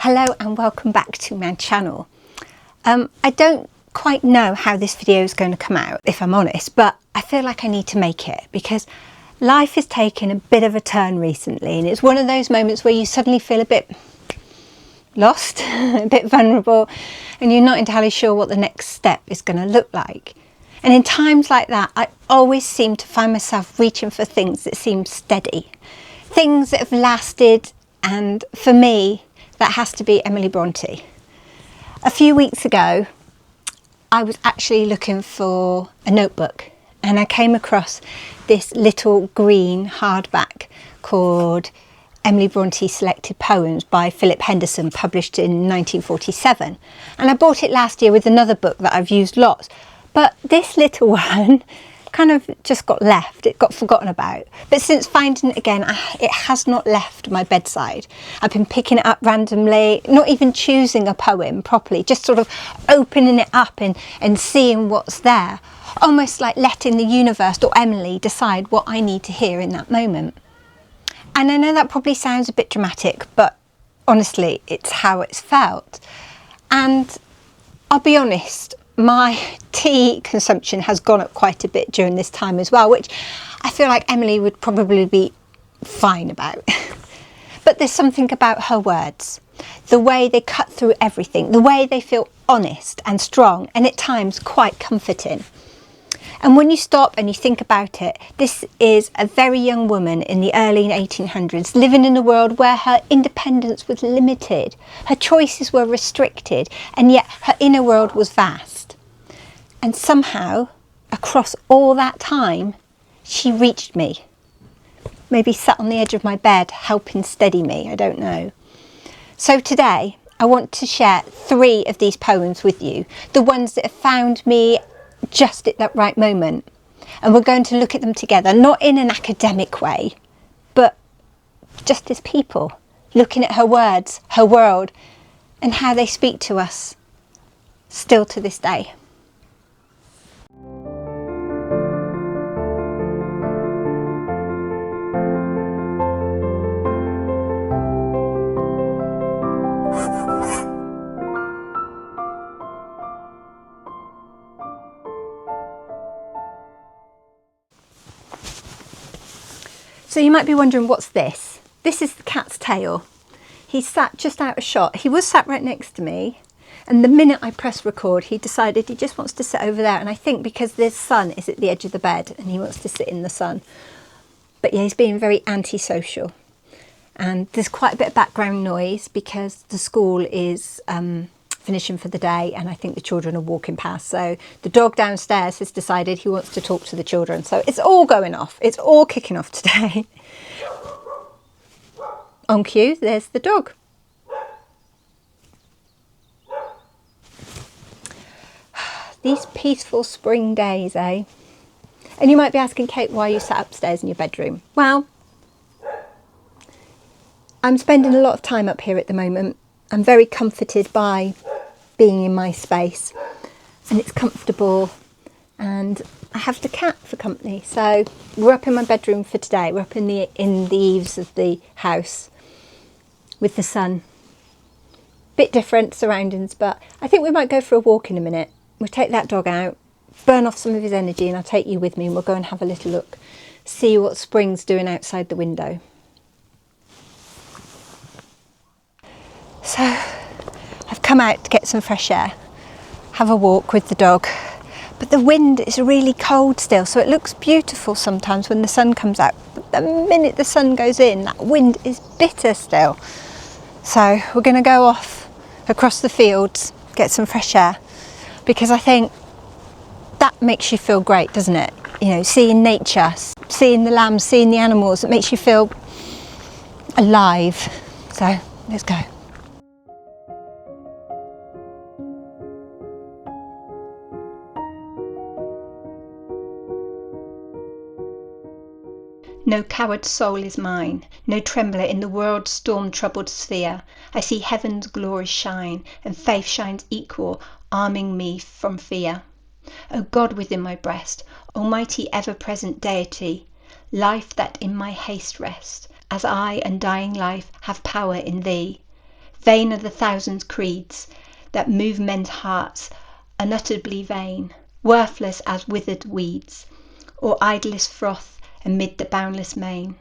Hello and welcome back to my channel. I don't quite know how this video is going to come out, if I'm honest, but I feel like I need to make it because life has taken a bit of a turn recently, and it's one of those moments where you suddenly feel a bit lost, a bit vulnerable, and you're not entirely sure what the next step is going to look like. And in times like that, I always seem to find myself reaching for things that seem steady, things that have lasted, and for me, that has to be Emily Brontë. A few weeks ago, I was actually looking for a notebook and I came across this little green hardback called Emily Brontë Selected Poems by Philip Henderson, published in 1947. And I bought it last year with another book that I've used lots. But this little one kind of just got left, it got forgotten about. But since finding it again, it has not left my bedside. I've been picking it up randomly, not even choosing a poem properly, just sort of opening it up and seeing what's there. Almost like letting the universe or Emily decide what I need to hear in that moment. And I know that probably sounds a bit dramatic, but honestly, it's how it's felt. And I'll be honest, my tea consumption has gone up quite a bit during this time as well, which I feel like Emily would probably be fine about. But there's something about her words, the way they cut through everything, the way they feel honest and strong, and at times quite comforting. And when you stop and you think about it, this is a very young woman in the early 1800s living in a world where her independence was limited, her choices were restricted, and yet her inner world was vast. And somehow, across all that time, she reached me. Maybe sat on the edge of my bed, helping steady me, I don't know. So today, I want to share 3 of these poems with you, the ones that have found me just at that right moment. And we're going to look at them together, not in an academic way, but just as people, looking at her words, her world, and how they speak to us still to this day. So you might be wondering, what's this? This is the cat's tail. He sat just out of shot. He was sat right next to me, and the minute I press record, he decided he just wants to sit over there. And I think because the sun is at the edge of the bed and he wants to sit in the sun. But yeah, he's being very antisocial. And there's quite a bit of background noise because the school is finishing for the day, and I think the children are walking past. So the dog downstairs has decided he wants to talk to the children. So it's all going off. It's all kicking off today. On cue, there's the dog. These peaceful spring days, eh? And you might be asking, Kate, why you sat upstairs in your bedroom? Well, I'm spending a lot of time up here at the moment. I'm very comforted by being in my space, and it's comfortable, and I have the cat for company. So we're up in my bedroom for today. We're up in the eaves of the house with the sun. Bit different surroundings, but I think we might go for a walk in a minute. We'll take that dog out, burn off some of his energy, and I'll take you with me, and we'll go and have a little look, see what spring's doing outside the window. So I've come out to get some fresh air, have a walk with the dog, but the wind is really cold still, so it looks beautiful sometimes when the sun comes out, but the minute the sun goes in, that wind is bitter still. So we're going to go off across the fields, get some fresh air, because I think that makes you feel great, doesn't it? You know, seeing nature, seeing the lambs, seeing the animals, it makes you feel alive. So let's go. No coward soul is mine, no trembler in the world's storm-troubled sphere. I see heaven's glory shine, and faith shines equal, arming me from fear. O God within my breast, almighty ever-present deity, life that in my haste rest, as I, undying life, have power in thee. Vain are the thousand creeds that move men's hearts, unutterably vain, worthless as withered weeds, or idlest froth amid the boundless main.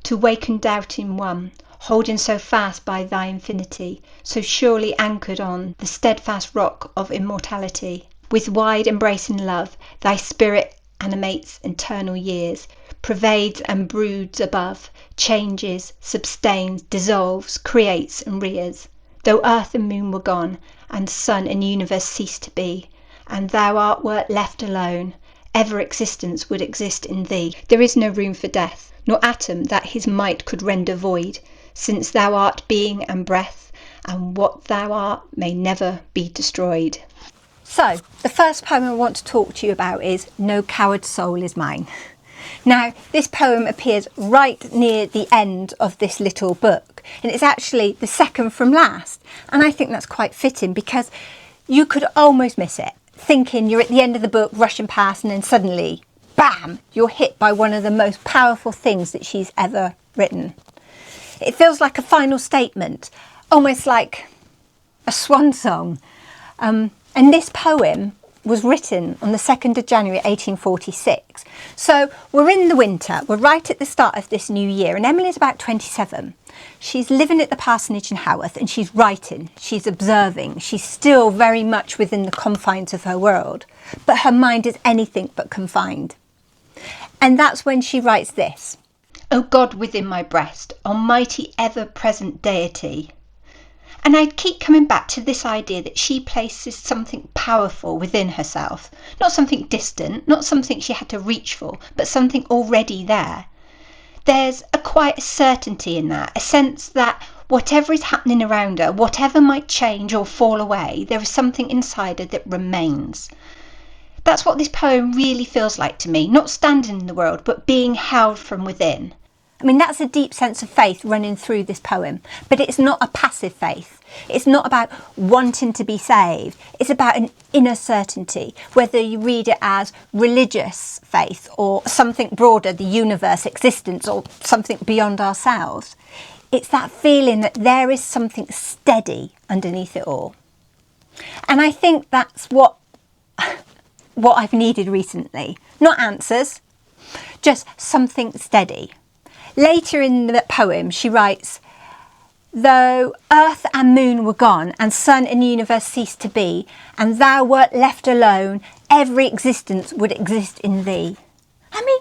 To waken doubt in one, holding so fast by thy infinity, so surely anchored on the steadfast rock of immortality. With wide embracing love, thy spirit animates eternal years, pervades and broods above, changes, sustains, dissolves, creates and rears. Though earth and moon were gone, and sun and universe ceased to be, and thou wert left alone, ever existence would exist in thee. There is no room for death, nor atom that his might could render void, since thou art being and breath, and what thou art may never be destroyed. So, the first poem I want to talk to you about is No Coward Soul Is Mine. Now, this poem appears right near the end of this little book, and it's actually the second from last. And I think that's quite fitting because you could almost miss it, thinking you're at the end of the book, rushing past, and then suddenly, bam, you're hit by one of the most powerful things that she's ever written. It feels like a final statement, almost like a swan song. And this poem was written on the 2nd of January 1846. So we're in the winter, we're right at the start of this new year, and Emily's about 27. She's living at the parsonage in Haworth and she's writing, she's observing, she's still very much within the confines of her world, but her mind is anything but confined. And that's when she writes this. O God within my breast, almighty ever-present deity. And I keep coming back to this idea that she places something powerful within herself, not something distant, not something she had to reach for, but something already there. There's a quiet certainty in that, a sense that whatever is happening around her, whatever might change or fall away, there is something inside her that remains. That's what this poem really feels like to me, not standing in the world, but being held from within. I mean, that's a deep sense of faith running through this poem, but it's not a passive faith. It's not about wanting to be saved. It's about an inner certainty, whether you read it as religious faith or something broader, the universe, existence, or something beyond ourselves. It's that feeling that there is something steady underneath it all. And I think that's what I've needed recently. Not answers, just something steady. Later in the poem, she writes, though earth and moon were gone, and sun and universe ceased to be, and thou wert left alone, every existence would exist in thee. I mean,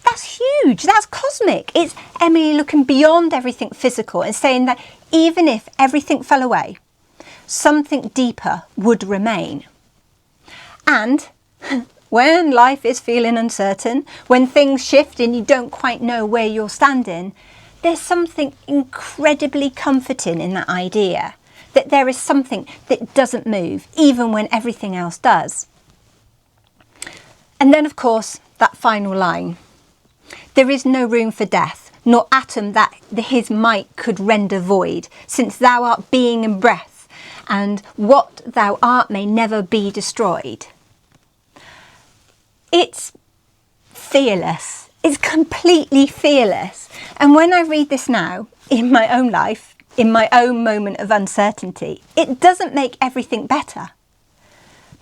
that's huge, that's cosmic. It's Emily looking beyond everything physical and saying that even if everything fell away, something deeper would remain. And when life is feeling uncertain, when things shift and you don't quite know where you're standing, there's something incredibly comforting in that idea, that there is something that doesn't move, even when everything else does. And then, of course, that final line. There is no room for death, nor atom that his might could render void, since thou art being and breath, and what thou art may never be destroyed. It's fearless. It's completely fearless. And when I read this now, in my own life, in my own moment of uncertainty, it doesn't make everything better.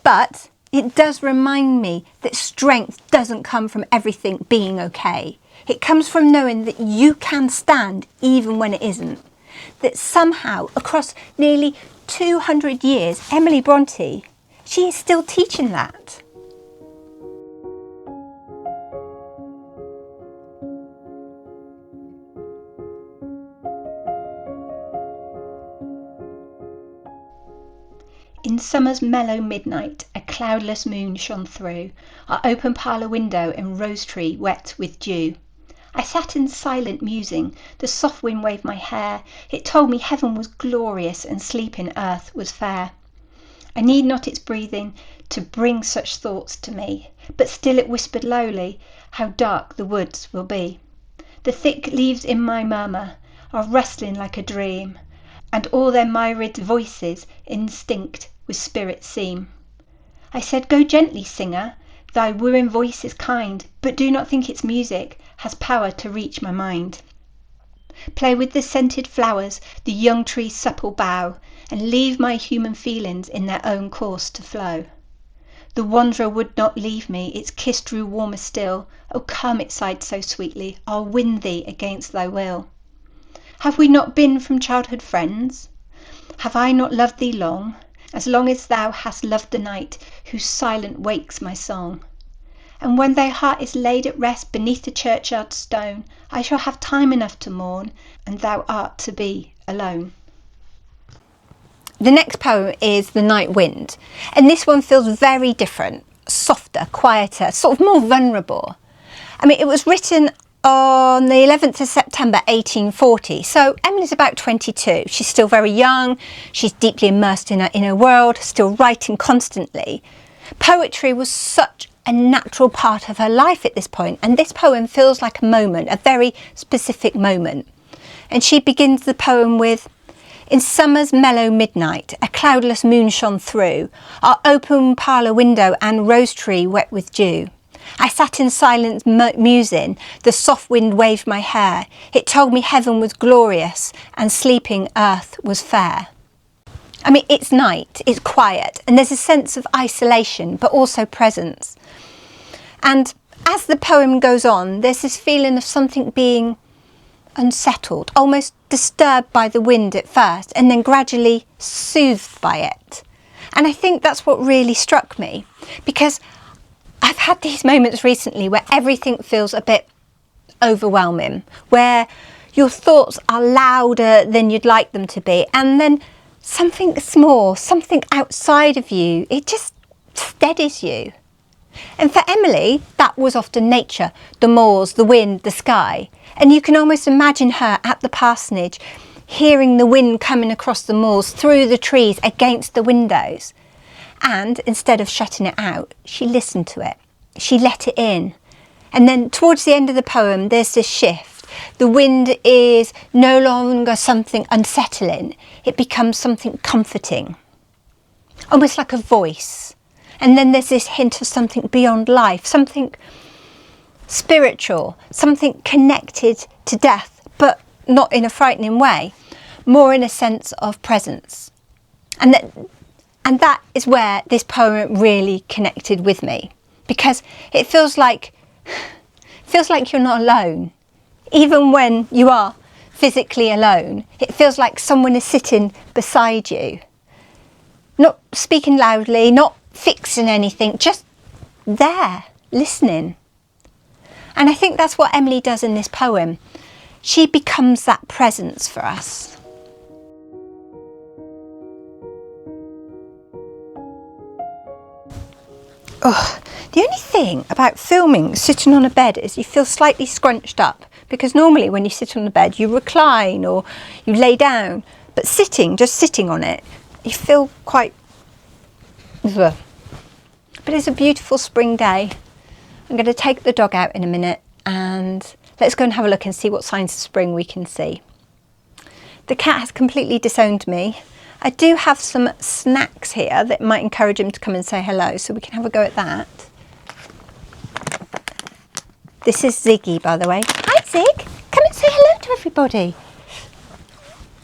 But it does remind me that strength doesn't come from everything being okay. It comes from knowing that you can stand even when it isn't. That somehow, across nearly 200 years, Emily Brontë, she is still teaching that. In summer's mellow midnight, a cloudless moon shone through our open parlour window and rose tree wet with dew. I sat in silent musing, the soft wind waved my hair, it told me heaven was glorious and sleep in earth was fair. I need not its breathing to bring such thoughts to me, but still it whispered lowly how dark the woods will be. The thick leaves in my murmur are rustling like a dream, and all their myriad voices instinct with spirit seem. I said, go gently, singer, thy wooing voice is kind, but do not think its music has power to reach my mind. Play with the scented flowers, the young tree's supple bough, and leave my human feelings in their own course to flow. The wanderer would not leave me, its kiss drew warmer still. Oh come, it sighed so sweetly, I'll win thee against thy will. Have we not been from childhood friends? Have I not loved thee long as thou hast loved the night, whose silence wakes my song? And when thy heart is laid at rest beneath the churchyard stone, I shall have time enough to mourn, and thou art to be alone. The next poem is The Night Wind, and this one feels very different, softer, quieter, sort of more vulnerable. I mean, it was written on the 11th of September 1840, so Emily's about 22. She's still very young, she's deeply immersed in her inner world, still writing constantly. Poetry was such a natural part of her life at this point, and this poem feels like a moment, a very specific moment. And she begins the poem with, "In summer's mellow midnight, a cloudless moon shone through our open parlour window and rose tree wet with dew. I sat in silence musing, the soft wind waved my hair. It told me heaven was glorious and sleeping earth was fair." I mean, it's night, it's quiet, and there's a sense of isolation, but also presence. And as the poem goes on, there's this feeling of something being unsettled, almost disturbed by the wind at first, and then gradually soothed by it. And I think that's what really struck me, because I've had these moments recently where everything feels a bit overwhelming, where your thoughts are louder than you'd like them to be, and then something small, something outside of you, it just steadies you. And for Emily, that was often nature, the moors, the wind, the sky. And you can almost imagine her at the parsonage, hearing the wind coming across the moors, through the trees, against the windows. And instead of shutting it out, she listened to it. She let it in. And then towards the end of the poem, there's this shift. The wind is no longer something unsettling. It becomes something comforting, almost like a voice. And then there's this hint of something beyond life, something spiritual, something connected to death, but not in a frightening way, more in a sense of presence. And that is where this poem really connected with me, because it feels like you're not alone. Even when you are physically alone, it feels like someone is sitting beside you, not speaking loudly, not fixing anything, just there, listening. And I think that's what Emily does in this poem. She becomes that presence for us. Oh, the only thing about filming sitting on a bed is you feel slightly scrunched up, because normally when you sit on the bed you recline or you lay down, but just sitting on it, you feel quite ugh. But it's a beautiful spring day. I'm going to take the dog out in a minute and let's go and have a look and see what signs of spring we can see. The cat has completely disowned me. I do have some snacks here that might encourage him to come and say hello, so we can have a go at that. This is Ziggy, by the way. Hi Zig, come and say hello to everybody.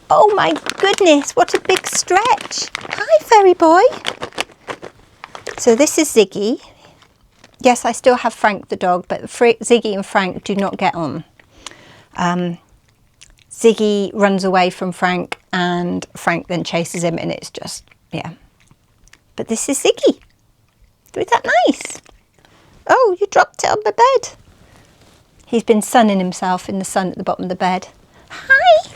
Oh my goodness, what a big stretch. Hi fairy boy. So this is Ziggy. Yes, I still have Frank the dog, but Ziggy and Frank do not get on. Ziggy runs away from Frank and Frank then chases him, and it's just, yeah. But this is Ziggy. Isn't that nice? Oh, you dropped it on my bed. He's been sunning himself in the sun at the bottom of the bed. Hi.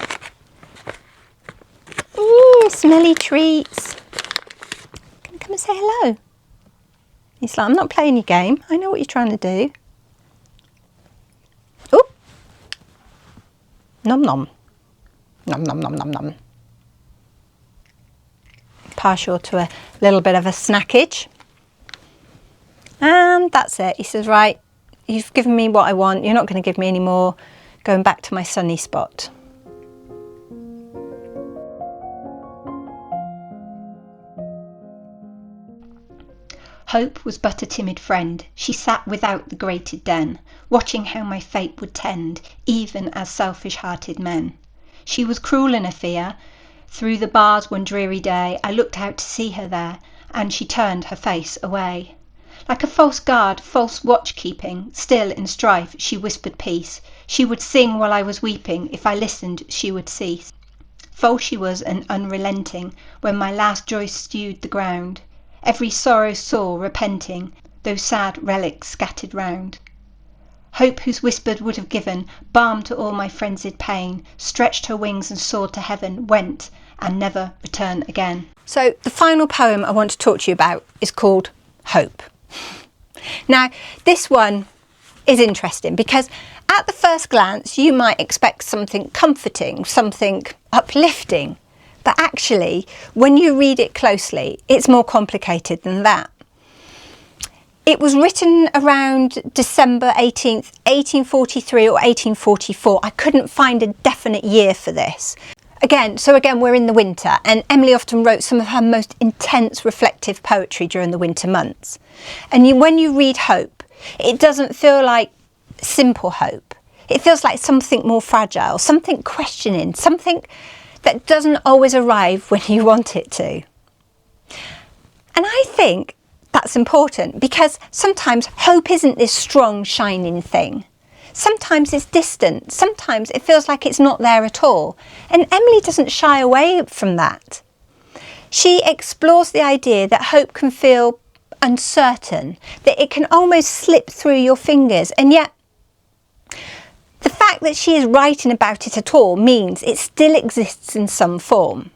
Smelly treats. Can you come and say hello? He's like, I'm not playing your game. I know what you're trying to do. Oh. Nom nom. Nom nom nom nom nom. Partial to a little bit of a snackage. And that's it. He says, right, you've given me what I want. You're not going to give me any more. Going back to my sunny spot. Hope was but a timid friend. She sat without the grated den, watching how my fate would tend, even as selfish-hearted men. She was cruel in her fear. Through the bars one dreary day I looked out to see her there, and she turned her face away. Like a false guard, false watch-keeping, still in strife she whispered peace. She would sing while I was weeping, if I listened she would cease. False she was and unrelenting, when my last joy stewed the ground. Every sorrow saw, repenting, those sad relics scattered round. Hope, whose whispered would have given balm to all my frenzied pain, stretched her wings and soared to heaven, went and never returned again. So the final poem I want to talk to you about is called Hope. Now, this one is interesting because at the first glance you might expect something comforting, something uplifting. But actually, when you read it closely, it's more complicated than that. It was written around December 18th, 1843 or 1844. I couldn't find a definite year for this. Again, we're in the winter, and Emily often wrote some of her most intense reflective poetry during the winter months. And when you read Hope, it doesn't feel like simple hope. It feels like something more fragile, something questioning, something that doesn't always arrive when you want it to. And I think that's important because sometimes hope isn't this strong, shining thing. Sometimes it's distant. Sometimes it feels like it's not there at all. And Emily doesn't shy away from that. She explores the idea that hope can feel uncertain, that it can almost slip through your fingers, and yet the fact that she is writing about it at all means it still exists in some form.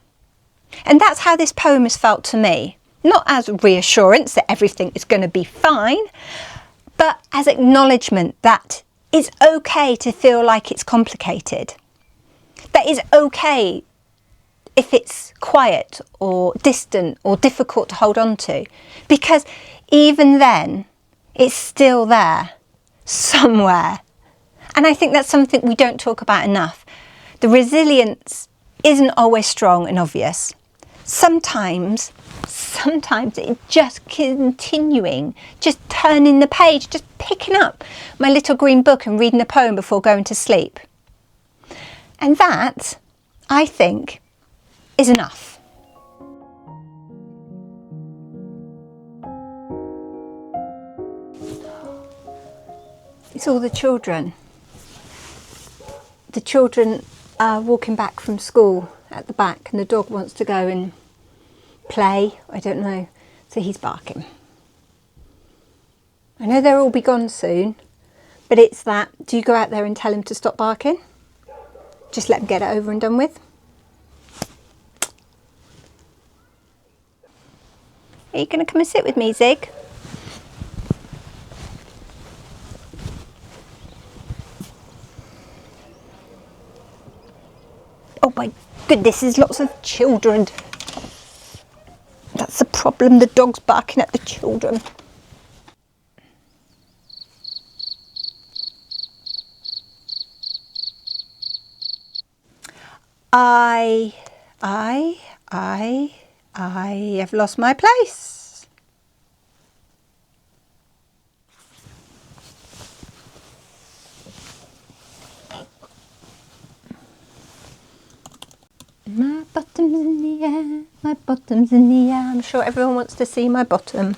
And that's how this poem has felt to me. Not as reassurance that everything is going to be fine, but as acknowledgement that it's okay to feel like it's complicated. That it's okay if it's quiet or distant or difficult to hold on to. Because even then, it's still there, somewhere. And I think that's something we don't talk about enough. The resilience isn't always strong and obvious. Sometimes it's just continuing, just turning the page, just picking up my little green book and reading a poem before going to sleep. And that, I think, is enough. It's all the children. The children are walking back from school at the back, and the dog wants to go and play, I don't know, so he's barking. I know they'll all be gone soon, but it's that, do you go out there and tell him to stop barking? Just let him get it over and done with? Are you going to come and sit with me, Zig? Oh my goodness, there's lots of children. That's the problem, the dog's barking at the children. I have lost my place. My bottom's in the air, my bottom's in the air. I'm sure everyone wants to see my bottom.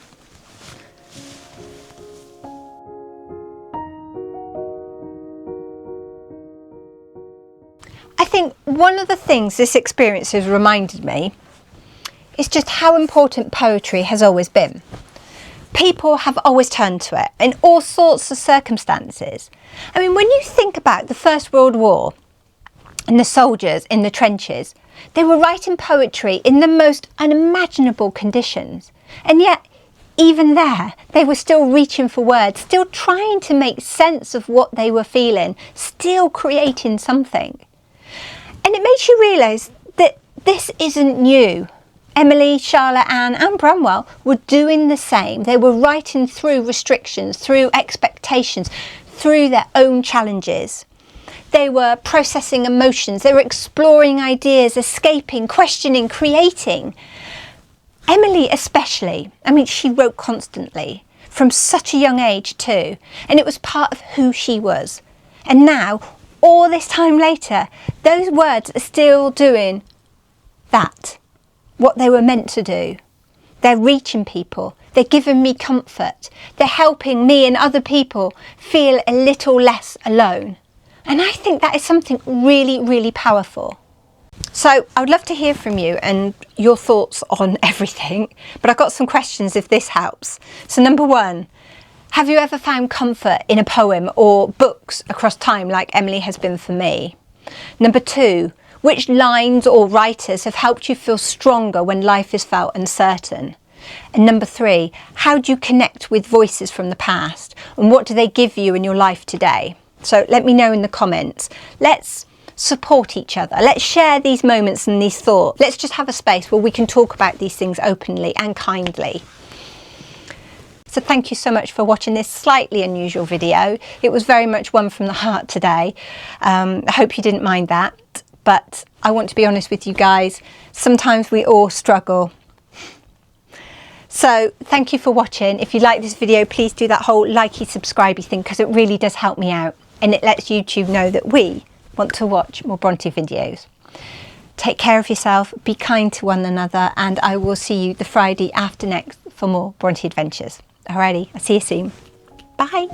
I think one of the things this experience has reminded me is just how important poetry has always been. People have always turned to it in all sorts of circumstances. I mean, when you think about the First World War and the soldiers in the trenches, they were writing poetry in the most unimaginable conditions. And yet, even there, they were still reaching for words, still trying to make sense of what they were feeling, still creating something. And it makes you realise that this isn't new. Emily, Charlotte, Anne and Bramwell were doing the same. They were writing through restrictions, through expectations, through their own challenges. They were processing emotions, they were exploring ideas, escaping, questioning, creating. Emily especially, I mean, she wrote constantly from such a young age too, and it was part of who she was. And now, all this time later, those words are still doing that, what they were meant to do. They're reaching people, they're giving me comfort, they're helping me and other people feel a little less alone. And I think that is something really, really powerful. So I would love to hear from you and your thoughts on everything, but I've got some questions if this helps. So number one, have you ever found comfort in a poem or books across time like Emily has been for me? Number two, which lines or writers have helped you feel stronger when life has felt uncertain? And number three, how do you connect with voices from the past and what do they give you in your life today? So let me know in the comments. Let's support each other. Let's share these moments and these thoughts. Let's just have a space where we can talk about these things openly and kindly. So thank you so much for watching this slightly unusual video. It was very much one from the heart today. I hope you didn't mind that, but I want to be honest with you guys. Sometimes we all struggle. So thank you for watching. If you like this video, please do that whole likey, subscribey thing because it really does help me out and it lets YouTube know that we want to watch more Brontë videos. Take care of yourself, be kind to one another, and I will see you the Friday after next for more Brontë adventures. Alrighty, I'll see you soon. Bye.